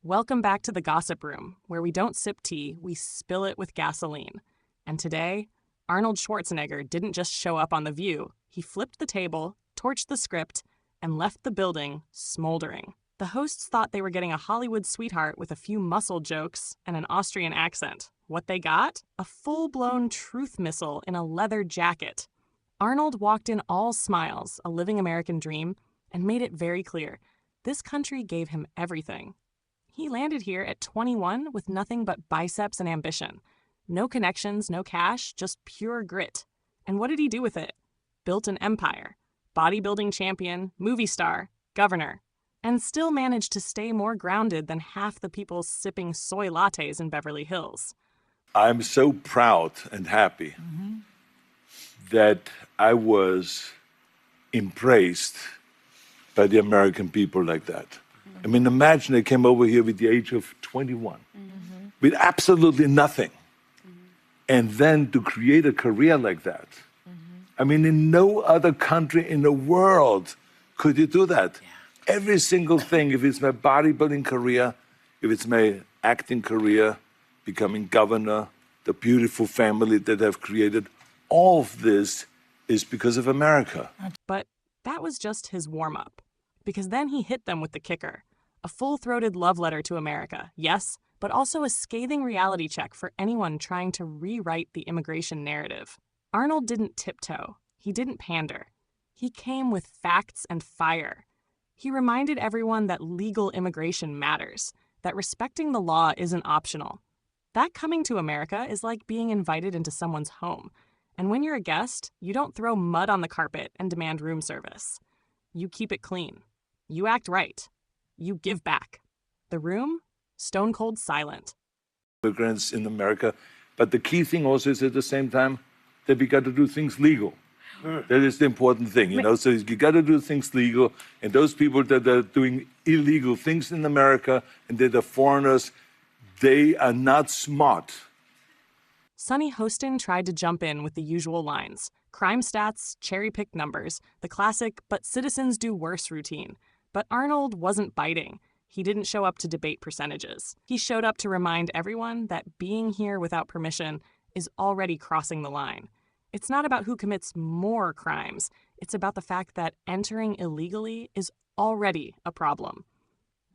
Welcome back to the Gossip Room, where we don't sip tea, we spill it with gasoline. And today, Arnold Schwarzenegger didn't just show up on The View. He flipped the table, torched the script, and left the building smoldering. The hosts thought they were getting a Hollywood sweetheart with a few muscle jokes and an Austrian accent. What they got? A full-blown truth missile in a leather jacket. Arnold walked in all smiles, a living American dream, and made it very clear. This country gave him everything. He landed here at 21 with nothing but biceps and ambition. No connections, no cash, just pure grit. And what did he do with it? Built an empire. Bodybuilding champion, movie star, governor. And still managed to stay more grounded than half the people sipping soy lattes in Beverly Hills. I'm so proud and happy that I was embraced by the American people like that. I mean, imagine I came over here with the age of 21, with absolutely nothing. And then to create a career like that. I mean, in no other country in the world could you do that. Yeah. Every single thing, if it's my bodybuilding career, if it's my acting career, becoming governor, the beautiful family that I've created, all of this is because of America. But that was just his warm-up. Because then he hit them with the kicker. A full-throated love letter to America, yes, but also a scathing reality check for anyone trying to rewrite the immigration narrative. Arnold didn't tiptoe. He didn't pander. He came with facts and fire. He reminded everyone that legal immigration matters, that respecting the law isn't optional. That coming to America is like being invited into someone's home. And when you're a guest, you don't throw mud on the carpet and demand room service. You keep it clean. You act right. You give back. The room, stone cold silent. Immigrants in America. But the key thing also is at the same time that we got to do things legal. That is the important thing, you know. So you got to do things legal. And those people that are doing illegal things in America and that are foreigners, they are not smart. Sunny Hostin tried to jump in with the usual lines. Crime stats, cherry-picked numbers, the classic, but citizens do worse routine. But Arnold wasn't biting. He didn't show up to debate percentages. He showed up to remind everyone that being here without permission is already crossing the line. It's not about who commits more crimes. It's about the fact that entering illegally is already a problem.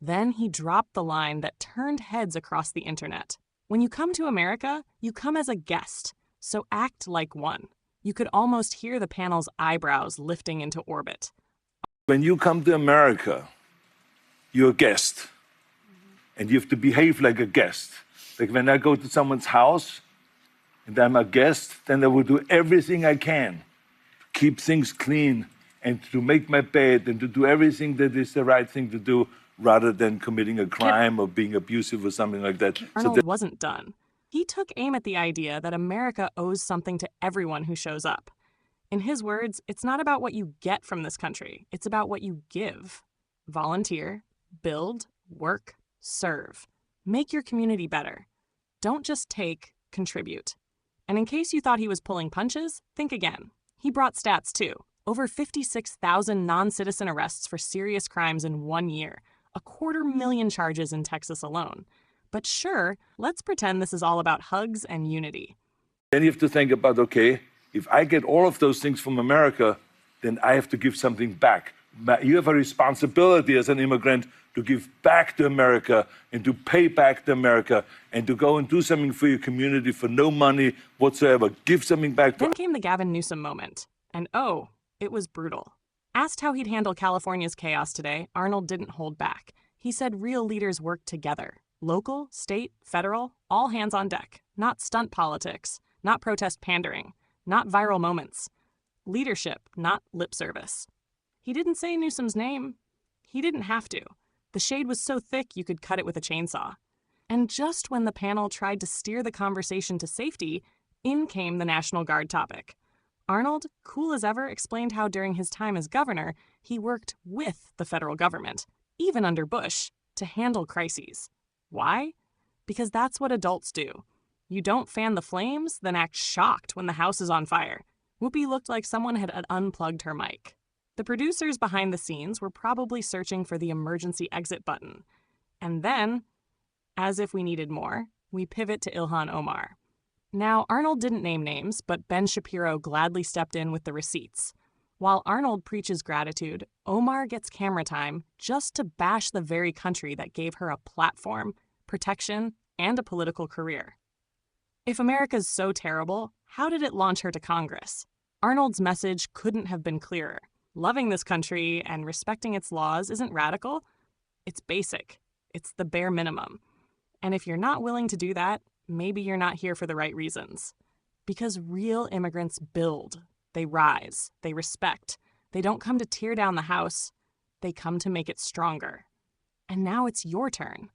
Then he dropped the line that turned heads across the internet. When you come to America, you come as a guest, so act like one. You could almost hear the panel's eyebrows lifting into orbit. When you come to America, you're a guest. And you have to behave like a guest. Like when I go to someone's house and I'm a guest, then I will do everything I can to keep things clean and to make my bed and to do everything that is the right thing to do rather than committing a crime or being abusive or something like that. Arnold wasn't done. He took aim at the idea that America owes something to everyone who shows up. In his words, it's not about what you get from this country. It's about what you give. Volunteer, build, work, serve. Make your community better. Don't just take, contribute. And in case you thought he was pulling punches, think again. He brought stats too. Over 56,000 non-citizen arrests for serious crimes in 1 year. 250,000 charges in Texas alone. But sure, let's pretend this is all about hugs and unity. Then you have to think about, okay, if I get all of those things from America, then I have to give something back. You have a responsibility as an immigrant to give back to America and to pay back to America and to go and do something for your community for no money whatsoever. Give something back. Then came the Gavin Newsom moment. And oh, it was brutal. Asked how he'd handle California's chaos today, Arnold didn't hold back. He said real leaders work together. Local, state, federal, all hands on deck. Not stunt politics, not protest pandering. Not viral moments. Leadership, not lip service. He didn't say Newsom's name. He didn't have to. The shade was so thick you could cut it with a chainsaw. And just when the panel tried to steer the conversation to safety, in came the National Guard topic. Arnold, cool as ever, explained how during his time as governor, he worked with the federal government, even under Bush, to handle crises. Why? Because that's what adults do. You don't fan the flames, then act shocked when the house is on fire. Whoopi looked like someone had unplugged her mic. The producers behind the scenes were probably searching for the emergency exit button. And then As if we needed more, we pivot to Ilhan Omar. Now, Arnold didn't name names, but Ben Shapiro gladly stepped in with the receipts. While Arnold preaches gratitude, Omar gets camera time just to bash the very country that gave her a platform, protection, and a political career. If America's so terrible, how did it launch her to Congress? Arnold's message couldn't have been clearer. Loving this country and respecting its laws isn't radical. It's basic. It's the bare minimum. And if you're not willing to do that, maybe you're not here for the right reasons. Because real immigrants build. They rise. They respect. They don't come to tear down the house. They come to make it stronger. And now it's your turn.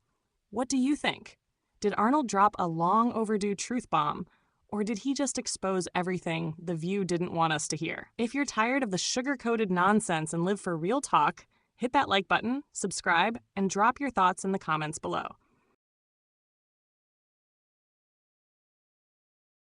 What do you think? Did Arnold drop a long overdue truth bomb? Or did he just expose everything The View didn't want us to hear? If you're tired of the sugar-coated nonsense and live for real talk, hit that like button, subscribe, and drop your thoughts in the comments below.